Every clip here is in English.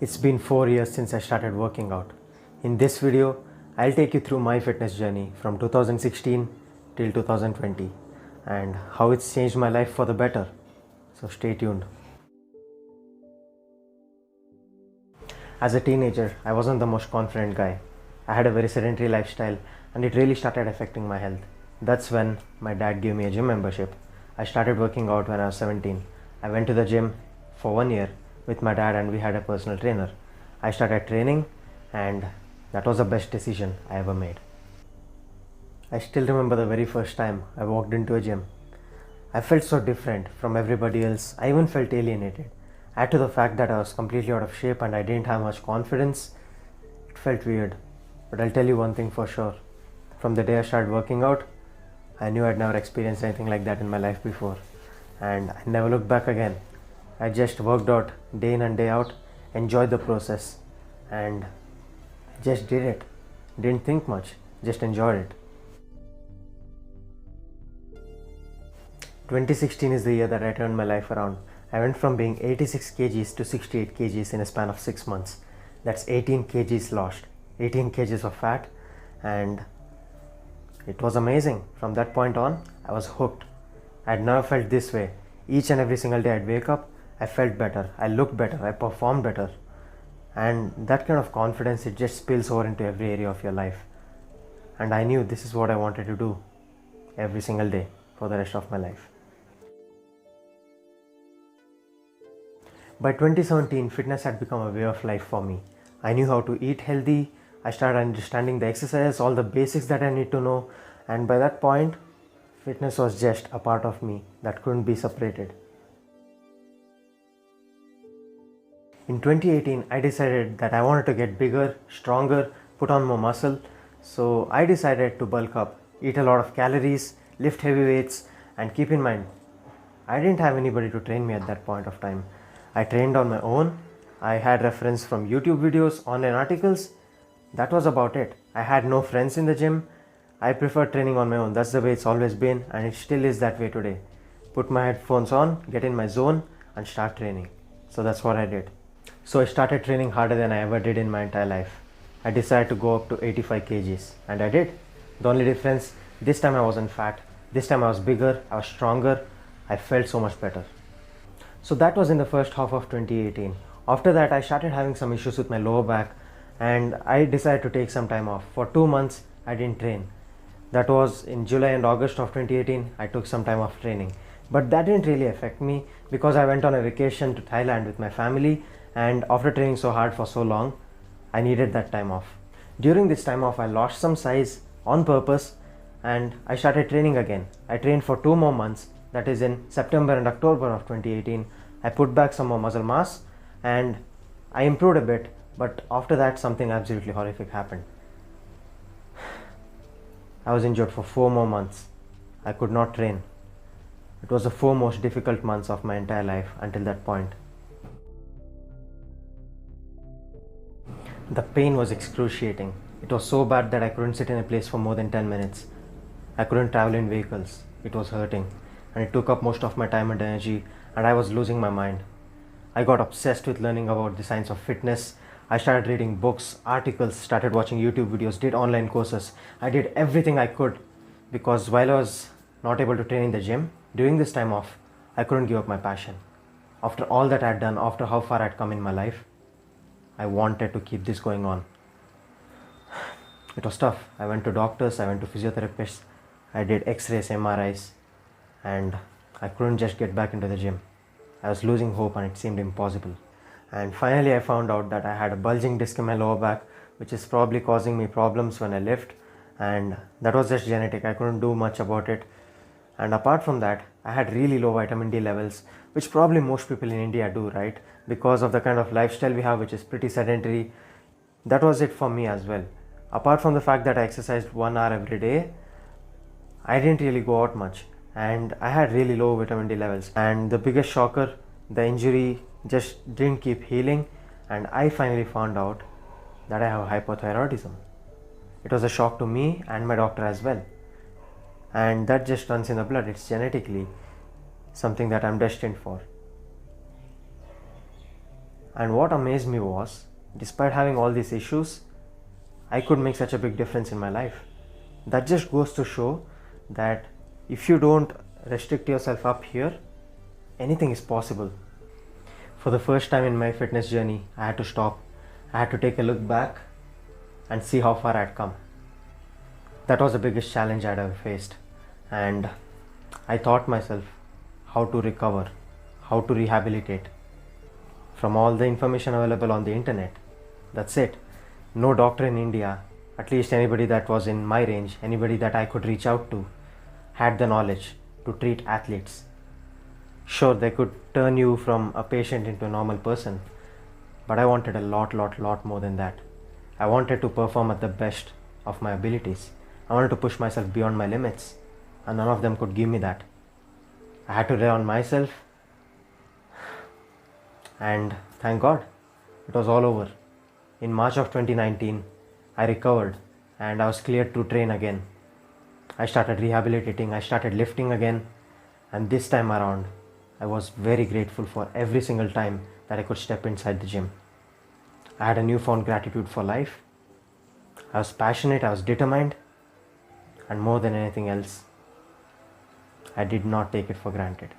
It's been 4 years since I started working out. In this video, I'll take you through my fitness journey from 2016 till 2020 and how it's changed my life for the better. So stay tuned. As a teenager, I wasn't the most confident guy. I had a very sedentary lifestyle and it really started affecting my health. That's when my dad gave me a gym membership. I started working out when I was 17. I went to the gym for 1 year with my dad and we had a personal trainer. I started training and that was the best decision I ever made. I still remember the very first time I walked into a gym. I felt so different from everybody else. I even felt alienated. Add to the fact that I was completely out of shape and I didn't have much confidence, it felt weird. But I'll tell you one thing for sure. From the day I started working out, I knew I'd never experienced anything like that in my life before. And I never looked back again. I just worked out day in and day out, enjoyed the process, and just did it. Didn't think much, just enjoyed it. 2016 is the year that I turned my life around. I went from being 86 kgs to 68 kgs in a span of 6 months. That's 18 kgs lost, 18 kgs of fat, and it was amazing. From that point on, I was hooked. I'd never felt this way. Each and every single day I'd wake up, I felt better, I looked better, I performed better. And that kind of confidence, it just spills over into every area of your life. And I knew this is what I wanted to do every single day for the rest of my life. By 2017, fitness had become a way of life for me. I knew how to eat healthy, I started understanding the exercise, all the basics that I need to know, and by that point, fitness was just a part of me that couldn't be separated. In 2018, I decided that I wanted to get bigger, stronger, put on more muscle, so I decided to bulk up, eat a lot of calories, lift heavy weights, and keep in mind, I didn't have anybody to train me at that point of time. I trained on my own. I had reference from YouTube videos, online articles. That was about it. I had no friends in the gym. I prefer training on my own. That's the way it's always been, and it still is that way today. Put my headphones on, get in my zone, and start training. So that's what I did. So I started training harder than I ever did in my entire life. I decided to go up to 85 kgs, and I did. The only difference, this time I wasn't fat. This time I was bigger, I was stronger. I felt so much better. So that was in the first half of 2018. After that, I started having some issues with my lower back and I decided to take some time off. For 2 months, I didn't train. That was in July and August of 2018. I took some time off training. But that didn't really affect me because I went on a vacation to Thailand with my family, and after training so hard for so long, I needed that time off. During this time off, I lost some size on purpose and I started training again. I trained for 2 more months. That is in September and October of 2018. I put back some more muscle mass and I improved a bit, but after that something absolutely horrific happened. I was injured for 4 more months. I could not train. It was the 4 most difficult months of my entire life until that point. The pain was excruciating. It was so bad that I couldn't sit in a place for more than 10 minutes. I couldn't travel in vehicles. It was hurting. And it took up most of my time and energy, and I was losing my mind. I got obsessed with learning about the science of fitness. I started reading books, articles, started watching YouTube videos, did online courses. I did everything I could because while I was not able to train in the gym, during this time off, I couldn't give up my passion. After all that I'd done, after how far I'd come in my life, I wanted to keep this going on. It was tough. I went to doctors, I went to physiotherapists, I did x-rays, MRIs, and I couldn't just get back into the gym. I was losing hope and it seemed impossible. And finally I found out that I had a bulging disc in my lower back, which is probably causing me problems when I lift, and that was just genetic. I couldn't do much about it. And apart from that, I had really low vitamin D levels, which probably most people in India do, right? Because of the kind of lifestyle we have, which is pretty sedentary. That was it for me as well. Apart from the fact that I exercised 1 hour every day, I didn't really go out much. And I had really low vitamin D levels, and the biggest shocker, the injury just didn't keep healing, and I finally found out that I have hypothyroidism. It was a shock to me and my doctor as well, and that just runs in the blood. It's genetically something that I'm destined for. And what amazed me was, despite having all these issues, I could make such a big difference in my life. That just goes to show that if you don't restrict yourself up here, anything is possible. For the first time in my fitness journey, I had to stop. I had to take a look back and see how far I had come. That was the biggest challenge I had ever faced. And I taught myself how to recover, how to rehabilitate from all the information available on the internet. That's it. No doctor in India, at least anybody that was in my range, anybody that I could reach out to, had the knowledge to treat athletes. Sure, they could turn you from a patient into a normal person, but I wanted a lot more than that. I wanted to perform at the best of my abilities. I wanted to push myself beyond my limits, and none of them could give me that. I had to rely on myself, and thank God, it was all over. In March of 2019, I recovered and I was cleared to train again. I started rehabilitating, I started lifting again, and this time around, I was very grateful for every single time that I could step inside the gym. I had a newfound gratitude for life. I was passionate, I was determined, and more than anything else, I did not take it for granted.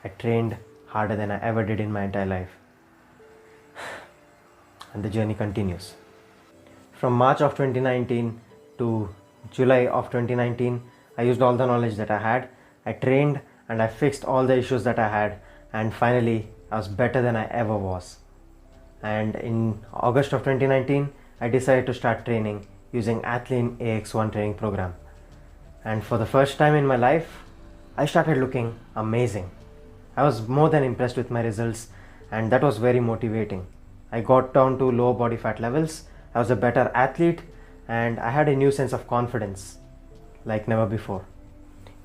I trained harder than I ever did in my entire life. And the journey continues. From March of 2019 to July of 2019, I used all the knowledge that I had. I trained and I fixed all the issues that I had, and finally I was better than I ever was. And in August of 2019, I decided to start training using Athlean AX1 training program. And for the first time in my life, I started looking amazing. I was more than impressed with my results, and that was very motivating. I got down to low body fat levels, I was a better athlete, and I had a new sense of confidence like never before.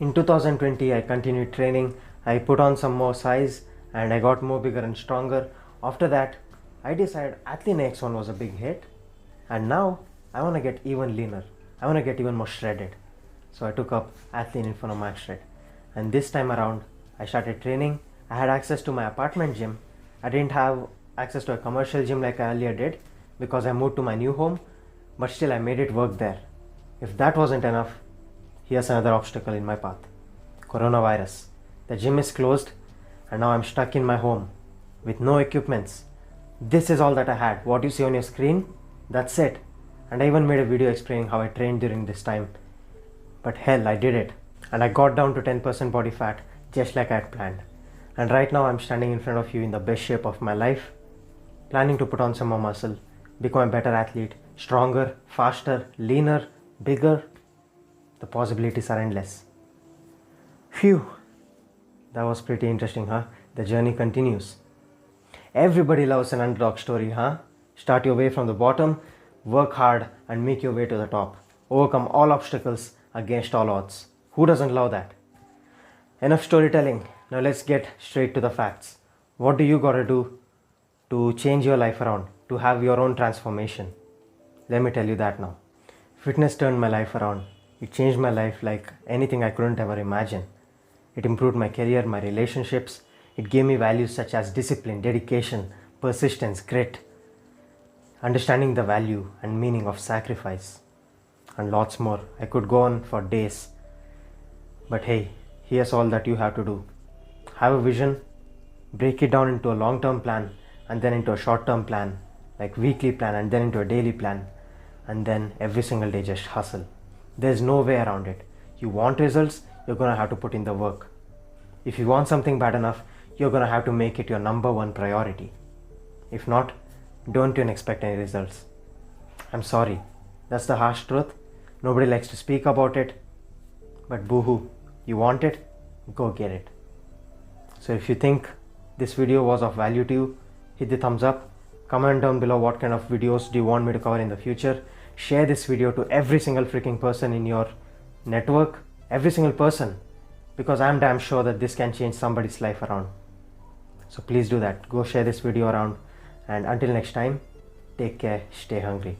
In 2020, I continued training, I put on some more size, and I got more bigger and stronger. After that, I decided Athlean AX1 was a big hit, and now I want to get even leaner. I want to get even more shredded. So I took up Athlean Inferno Max Shred. And this time around, I started training. I had access to my apartment gym. I didn't have access to a commercial gym like I earlier did because I moved to my new home, but still I made it work there. If that wasn't enough, here's another obstacle in my path. Coronavirus. The gym is closed and now I'm stuck in my home with no equipments. This is all that I had. What you see on your screen, that's it. And I even made a video explaining how I trained during this time. But hell, I did it. And I got down to 10% body fat just like I had planned. And right now I'm standing in front of you in the best shape of my life, planning to put on some more muscle, become a better athlete, stronger, faster, leaner, bigger. The possibilities are endless. Phew, that was pretty interesting, huh? The journey continues. Everybody loves an underdog story, huh? Start your way from the bottom, work hard, and make your way to the top. Overcome all obstacles against all odds. Who doesn't love that? Enough storytelling. Now let's get straight to the facts. What do you gotta do to change your life around, to have your own transformation? Let me tell you that now. Fitness turned my life around. It changed my life like anything I couldn't ever imagine. It improved my career, my relationships. It gave me values such as discipline, dedication, persistence, grit, understanding the value and meaning of sacrifice, and lots more. I could go on for days. But hey, here's all that you have to do. Have a vision, break it down into a long-term plan, and then into a short-term plan, like weekly plan, and then into a daily plan, and then every single day just hustle. There's no way around it. You want results, you're gonna have to put in the work. If you want something bad enough, you're gonna have to make it your number one priority. If not, don't even expect any results. I'm sorry, that's the harsh truth. Nobody likes to speak about it, but boo-hoo, you want it, go get it. So if you think this video was of value to you, hit the thumbs up, comment down below what kind of videos do you want me to cover in the future. Share this video to every single freaking person in your network, every single person, because I'm damn sure that this can change somebody's life around. So please do that. Go share this video around, and until next time, take care, stay hungry.